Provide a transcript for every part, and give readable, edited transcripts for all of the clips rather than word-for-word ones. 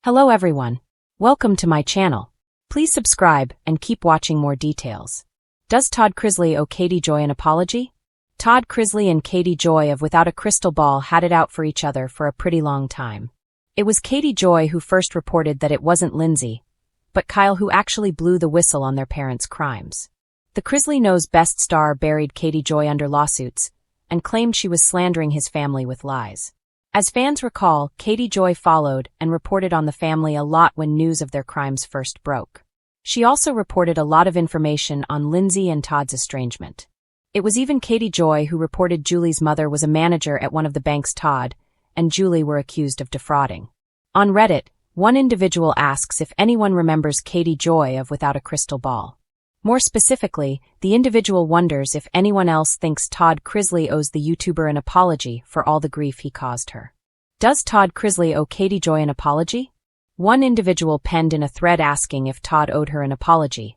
Hello everyone. Welcome to my channel. Please subscribe and keep watching more details. Does Todd Chrisley owe Katie Joy an apology? Todd Chrisley and Katie Joy of Without a Crystal Ball had it out for each other for a pretty long time. It was Katie Joy who first reported that it wasn't Lindsay, but Kyle who actually blew the whistle on their parents' crimes. The Chrisley Knows Best star buried Katie Joy under lawsuits and claimed she was slandering his family with lies. As fans recall, Katie Joy followed and reported on the family a lot when news of their crimes first broke. She also reported a lot of information on Lindsay and Todd's estrangement. It was even Katie Joy who reported Julie's mother was a manager at one of the banks Todd and Julie were accused of defrauding. On Reddit, one individual asks if anyone remembers Katie Joy of Without a Crystal Ball. More specifically, the individual wonders if anyone else thinks Todd Chrisley owes the YouTuber an apology for all the grief he caused her. Does Todd Chrisley owe Katie Joy an apology? One individual penned in a thread asking if Todd owed her an apology.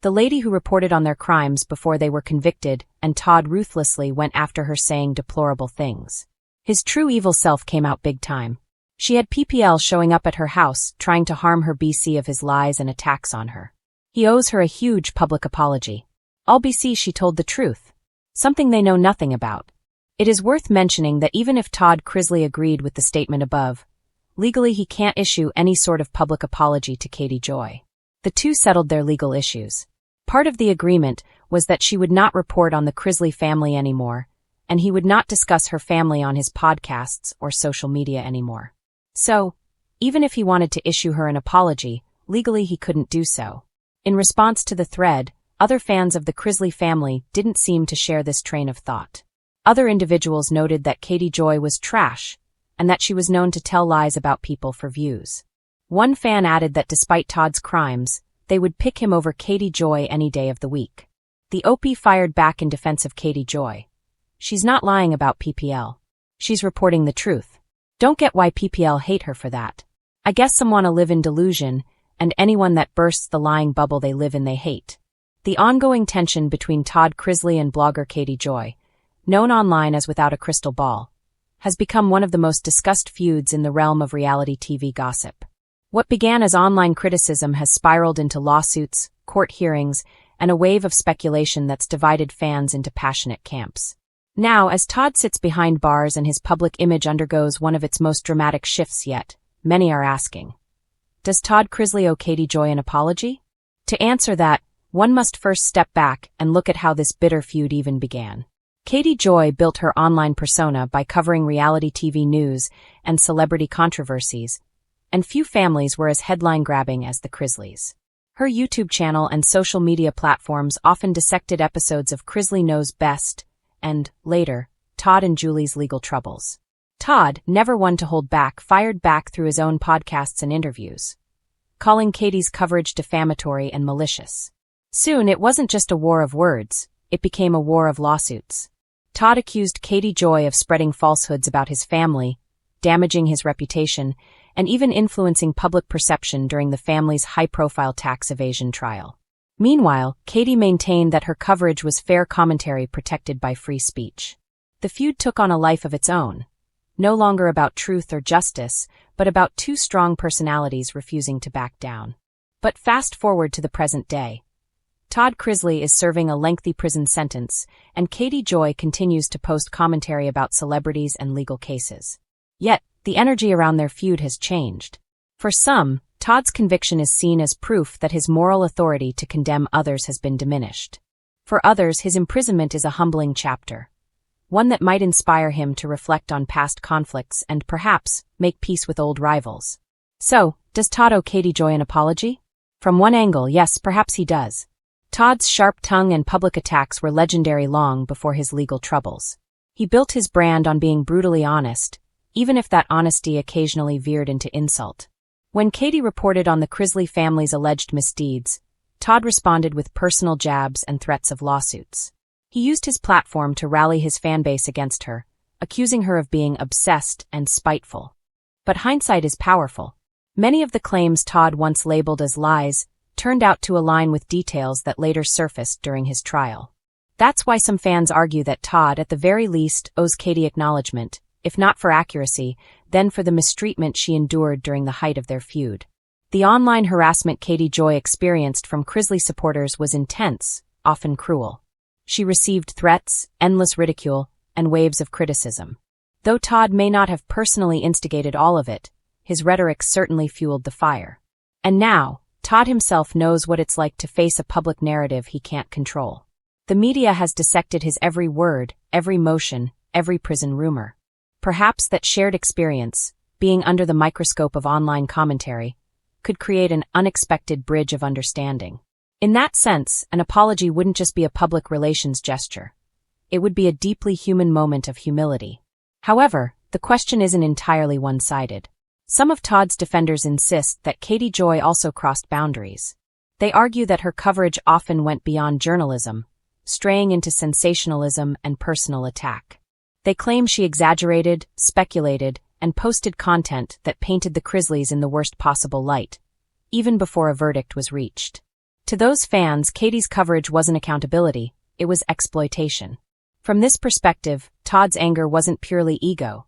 The lady who reported on their crimes before they were convicted, and Todd ruthlessly went after her saying deplorable things. His true evil self came out big time. She had PPL showing up at her house, trying to harm her BC of his lies and attacks on her. He owes her a huge public apology. All BC she told the truth. Something they know nothing about. It is worth mentioning that even if Todd Chrisley agreed with the statement above, legally he can't issue any sort of public apology to Katie Joy. The two settled their legal issues. Part of the agreement was that she would not report on the Chrisley family anymore, and he would not discuss her family on his podcasts or social media anymore. So, even if he wanted to issue her an apology, legally he couldn't do so. In response to the thread, other fans of the Chrisley family didn't seem to share this train of thought. Other individuals noted that Katie Joy was trash, and that she was known to tell lies about people for views. One fan added that despite Todd's crimes, they would pick him over Katie Joy any day of the week. The OP fired back in defense of Katie Joy. She's not lying about PPL. She's reporting the truth. Don't get why PPL hate her for that. I guess some want to live in delusion, and anyone that bursts the lying bubble they live in they hate. The ongoing tension between Todd Chrisley and blogger Katie Joy, known online as Without a Crystal Ball, has become one of the most discussed feuds in the realm of reality TV gossip. What began as online criticism has spiraled into lawsuits, court hearings, and a wave of speculation that's divided fans into passionate camps. Now, as Todd sits behind bars and his public image undergoes one of its most dramatic shifts yet, many are asking, does Todd Chrisley owe Katie Joy an apology? To answer that, one must first step back and look at how this bitter feud even began. Katie Joy built her online persona by covering reality TV news and celebrity controversies, and few families were as headline-grabbing as the Chrisleys. Her YouTube channel and social media platforms often dissected episodes of Chrisley Knows Best and, later, Todd and Julie's legal troubles. Todd, never one to hold back, fired back through his own podcasts and interviews, calling Katie's coverage defamatory and malicious. Soon it wasn't just a war of words, it became a war of lawsuits. Todd accused Katie Joy of spreading falsehoods about his family, damaging his reputation, and even influencing public perception during the family's high-profile tax evasion trial. Meanwhile, Katie maintained that her coverage was fair commentary protected by free speech. The feud took on a life of its own, no longer about truth or justice, but about two strong personalities refusing to back down. But fast forward to the present day. Todd Chrisley is serving a lengthy prison sentence, and Katie Joy continues to post commentary about celebrities and legal cases. Yet, the energy around their feud has changed. For some, Todd's conviction is seen as proof that his moral authority to condemn others has been diminished. For others, his imprisonment is a humbling chapter, one that might inspire him to reflect on past conflicts and perhaps make peace with old rivals. So, does Todd owe Katie Joy an apology? From one angle, yes, perhaps he does. Todd's sharp tongue and public attacks were legendary long before his legal troubles. He built his brand on being brutally honest, even if that honesty occasionally veered into insult. When Katie reported on the Chrisley family's alleged misdeeds, Todd responded with personal jabs and threats of lawsuits. He used his platform to rally his fanbase against her, accusing her of being obsessed and spiteful. But hindsight is powerful. Many of the claims Todd once labeled as lies turned out to align with details that later surfaced during his trial. That's why some fans argue that Todd, at the very least, owes Katie acknowledgement, if not for accuracy, then for the mistreatment she endured during the height of their feud. The online harassment Katie Joy experienced from Chrisley supporters was intense, often cruel. She received threats, endless ridicule, and waves of criticism. Though Todd may not have personally instigated all of it, his rhetoric certainly fueled the fire. And now, Todd himself knows what it's like to face a public narrative he can't control. The media has dissected his every word, every motion, every prison rumor. Perhaps that shared experience, being under the microscope of online commentary, could create an unexpected bridge of understanding. In that sense, an apology wouldn't just be a public relations gesture. It would be a deeply human moment of humility. However, the question isn't entirely one-sided. Some of Todd's defenders insist that Katie Joy also crossed boundaries. They argue that her coverage often went beyond journalism, straying into sensationalism and personal attack. They claim she exaggerated, speculated, and posted content that painted the Chrisleys in the worst possible light, even before a verdict was reached. To those fans, Katie's coverage wasn't accountability, it was exploitation. From this perspective, Todd's anger wasn't purely ego.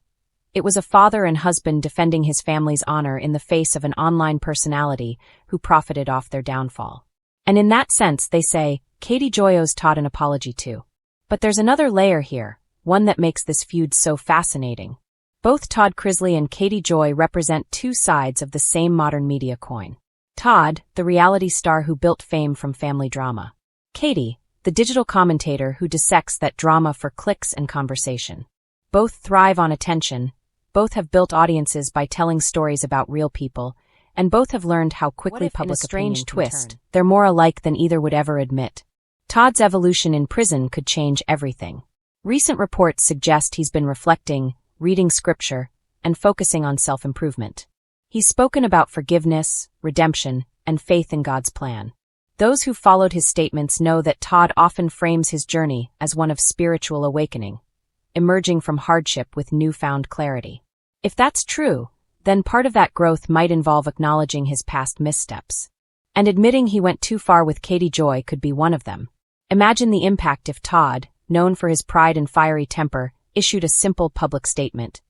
It was a father and husband defending his family's honor in the face of an online personality who profited off their downfall. And in that sense, they say, Katie Joy owes Todd an apology too. But there's another layer here, one that makes this feud so fascinating. Both Todd Chrisley and Katie Joy represent two sides of the same modern media coin. Todd, the reality star who built fame from family drama. Katie, the digital commentator who dissects that drama for clicks and conversation. Both thrive on attention, both have built audiences by telling stories about real people, and both have learned how quickly public opinion can twist. They're more alike than either would ever admit. Todd's evolution in prison could change everything. Recent reports suggest he's been reflecting, reading scripture, and focusing on self-improvement. He's spoken about forgiveness, redemption, and faith in God's plan. Those who followed his statements know that Todd often frames his journey as one of spiritual awakening, emerging from hardship with newfound clarity. If that's true, then part of that growth might involve acknowledging his past missteps. And admitting he went too far with Katie Joy could be one of them. Imagine the impact if Todd, known for his pride and fiery temper, issued a simple public statement.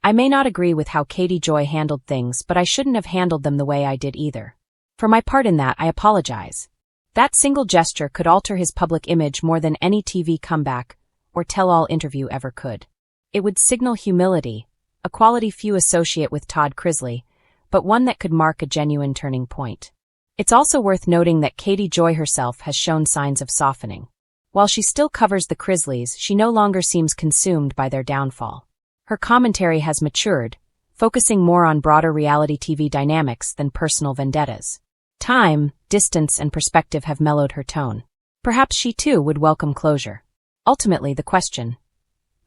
I may not agree with how Katie Joy handled things, but I shouldn't have handled them the way I did either. For my part in that, I apologize. That single gesture could alter his public image more than any TV comeback or tell-all interview ever could. It would signal humility, a quality few associate with Todd Chrisley, but one that could mark a genuine turning point. It's also worth noting that Katie Joy herself has shown signs of softening. While she still covers the Chrisleys, she no longer seems consumed by their downfall. Her commentary has matured, focusing more on broader reality TV dynamics than personal vendettas. Time, distance, and perspective have mellowed her tone. Perhaps she too would welcome closure. Ultimately, the question,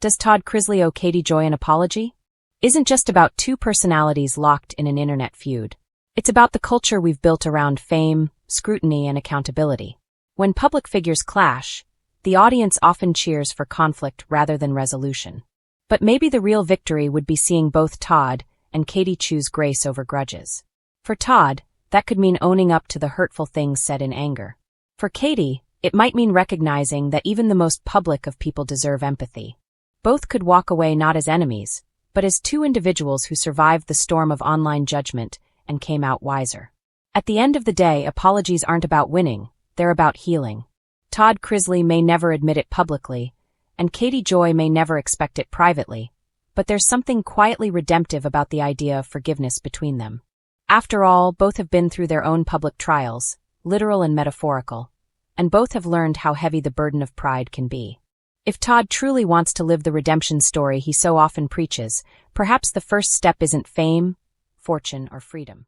does Todd Chrisley owe Katie Joy an apology? Isn't just about two personalities locked in an internet feud. It's about the culture we've built around fame, scrutiny, and accountability. When public figures clash, the audience often cheers for conflict rather than resolution. But maybe the real victory would be seeing both Todd and Katie choose grace over grudges. For Todd, that could mean owning up to the hurtful things said in anger. For Katie, it might mean recognizing that even the most public of people deserve empathy. Both could walk away not as enemies, but as two individuals who survived the storm of online judgment and came out wiser. At the end of the day, apologies aren't about winning, they're about healing. Todd Chrisley may never admit it publicly, and Katie Joy may never expect it privately, but there's something quietly redemptive about the idea of forgiveness between them. After all, both have been through their own public trials, literal and metaphorical, and both have learned how heavy the burden of pride can be. If Todd truly wants to live the redemption story he so often preaches, perhaps the first step isn't fame, fortune, or freedom.